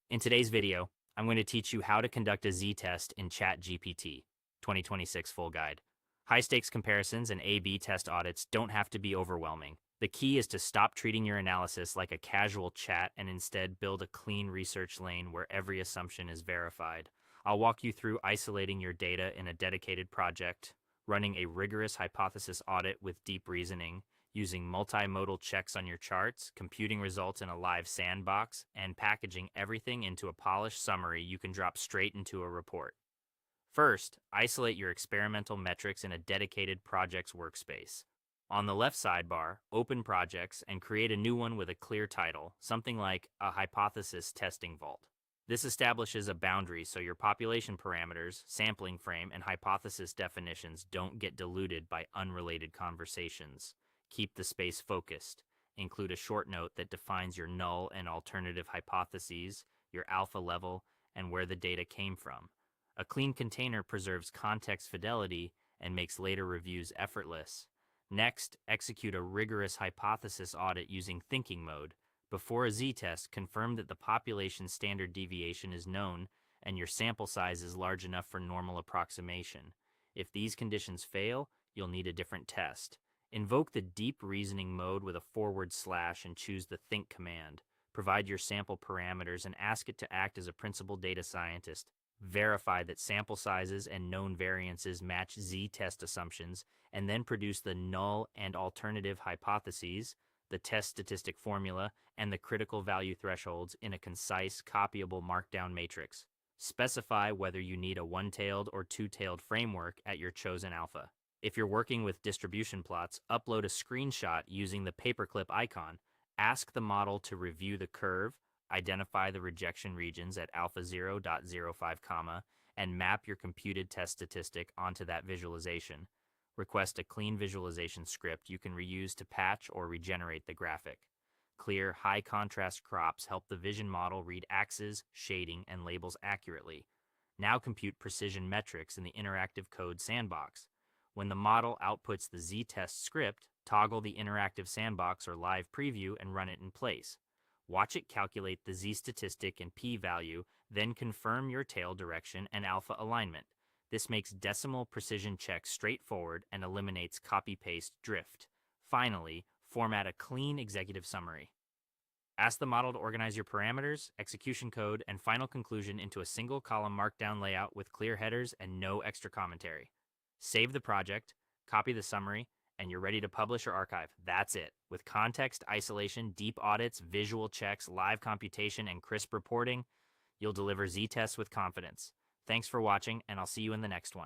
In today's video, I'm going to teach you how to conduct a Z-test in ChatGPT 2026 full guide. High-stakes comparisons and A/B test audits don't have to be overwhelming. The key is to stop treating your analysis like a casual chat and instead build a clean research lane where every assumption is verified. I'll walk you through isolating your data in a dedicated project, running a rigorous hypothesis audit with deep reasoning, using multimodal checks on your charts, computing results in a live sandbox, and packaging everything into a polished summary you can drop straight into a report. First, isolate your experimental metrics in a dedicated projects workspace. On the left sidebar, open projects and create a new one with a clear title, something like a hypothesis testing vault. This establishes a boundary so your population parameters, sampling frame, and hypothesis definitions don't get diluted by unrelated conversations. Keep the space focused. Include a short note that defines your null and alternative hypotheses, your alpha level, and where the data came from. A clean container preserves context fidelity and makes later reviews effortless. Next, execute a rigorous hypothesis audit using thinking mode. Before a z-test, confirm that the population standard deviation is known and your sample size is large enough for normal approximation. If these conditions fail, you'll need a different test. Invoke the deep reasoning mode with a forward slash and choose the think command. Provide your sample parameters and ask it to act as a principal data scientist. Verify that sample sizes and known variances match z-test assumptions, and then produce the null and alternative hypotheses, the test statistic formula, and the critical value thresholds in a concise, copyable markdown matrix. Specify whether you need a one-tailed or two-tailed framework at your chosen alpha. If you're working with distribution plots, upload a screenshot using the paperclip icon. Ask the model to review the curve, identify the rejection regions at alpha 0.05 comma, and map your computed test statistic onto that visualization. Request a clean visualization script you can reuse to patch or regenerate the graphic. Clear, high-contrast crops help the vision model read axes, shading, and labels accurately. Now compute precision metrics in the interactive code sandbox. When the model outputs the z-test script, toggle the interactive sandbox or live preview and run it in place. Watch it calculate the z-statistic and p-value, then confirm your tail direction and alpha alignment. This makes decimal precision checks straightforward and eliminates copy-paste drift. Finally, format a clean executive summary. Ask the model to organize your parameters, execution code, and final conclusion into a single column markdown layout with clear headers and no extra commentary. Save the project, copy the summary, and you're ready to publish or archive. That's it. With context isolation, deep audits, visual checks, live computation, and crisp reporting, you'll deliver z-tests with confidence. Thanks for watching, and I'll see you in the next one.